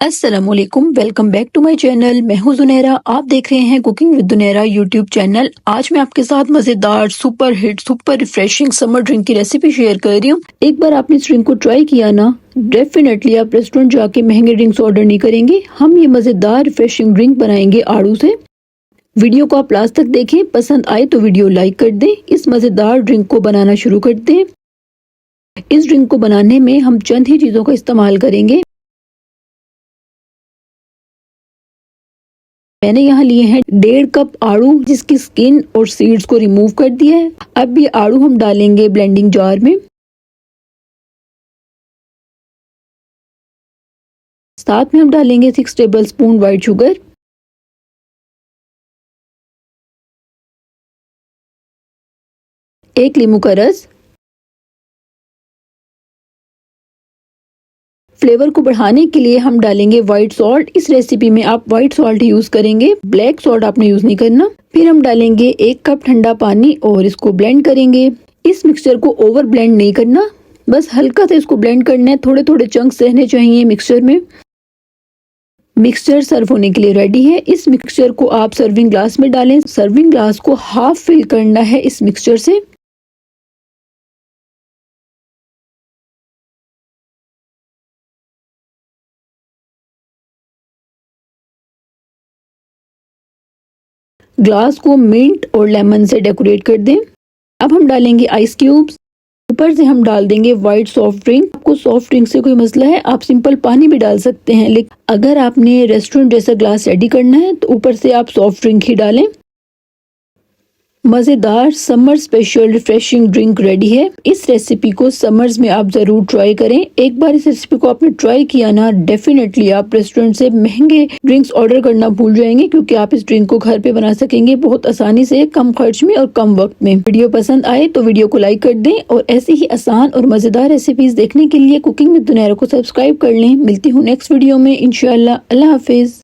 अस्सलामुअलैकुम, welcome back to my channel. मैं हूं जुनैरा, आप देख रहे हैं cooking with Junaira YouTube channel. आज मैं आपके साथ मजेदार super hit super refreshing summer drink की रेसिपी शेयर कर रही हूं। एक बार आपने इस ड्रिंक को ट्राई किया ना, डेफिनेटली आप रेस्टोरेंट जाके महंगे ड्रिंक्स ऑर्डर नहीं करेंगे। हम ये मजेदार रिफ्रेशिंग ड्रिंक बनाएंगे आड़ू से। वीडियो को आप लास्ट तक देखें, पसंद आए तो वीडियो लाइक कर दें। इस मजेदार ड्रिंक को बनाना शुरू करते हैं। इस ड्रिंक को बनाने में हम चंद ही चीजों का इस्तेमाल करेंगे। मैंने यहाँ लिए हैं 1.5 कप आड़ू, जिसकी स्किन और सीड्स को रिमूव कर दिया है। अब ये आड़ू हम डालेंगे ब्लेंडिंग जार में। साथ में हम डालेंगे 6 टेबल स्पून व्हाइट शुगर, 1 नींबू का रस। फ्लेवर को बढ़ाने के लिए हम डालेंगे व्हाइट सॉल्ट। इस रेसिपी में आप व्हाइट सॉल्ट यूज करेंगे, ब्लैक सॉल्ट आपने यूज नहीं करना। फिर हम डालेंगे 1 कप ठंडा पानी और इसको ब्लेंड करेंगे। इस मिक्सचर को ओवर ब्लेंड नहीं करना, बस हल्का से इसको ब्लेंड करना है। थोड़े थोड़े चंक्स रहने चाहिए मिक्सचर में। मिक्सचर सर्व होने के लिए रेडी है। इस मिक्सचर को आप सर्विंग ग्लास में डालें। सर्विंग ग्लास को हाफ फिल करना है इस मिक्सचर से। ग्लास को मिंट और लेमन से डेकोरेट कर दें। अब हम डालेंगे आइस क्यूब्स। ऊपर से हम डाल देंगे व्हाइट सॉफ्ट ड्रिंक। आपको सॉफ्ट ड्रिंक से कोई मसला है, आप सिंपल पानी भी डाल सकते हैं, लेकिन अगर आपने रेस्टोरेंट जैसा ग्लास रेडी करना है तो ऊपर से आप सॉफ्ट ड्रिंक ही डालें। मजेदार summer special refreshing drink ready है। इस रेसिपी को समर्स में आप जरूर ट्राई करें। एक बार इस रेसिपी को आपने ट्राई किया ना, डेफिनेटली आप रेस्टोरेंट से महंगे ड्रिंक्स ऑर्डर करना भूल जाएंगे, क्योंकि आप इस ड्रिंक को घर पे बना सकेंगे बहुत आसानी से, कम खर्च में और कम वक्त में। वीडियो पसंद आए तो वीडियो को लाइक कर दें और ऐसी ही आसान और मजेदार रेसिपीज देखने के लिए कुकिंग विद जुनैरा को सब्सक्राइब कर लें। मिलती हूँ नेक्स्ट वीडियो में इंशाल्लाह। अल्लाह हाफिज।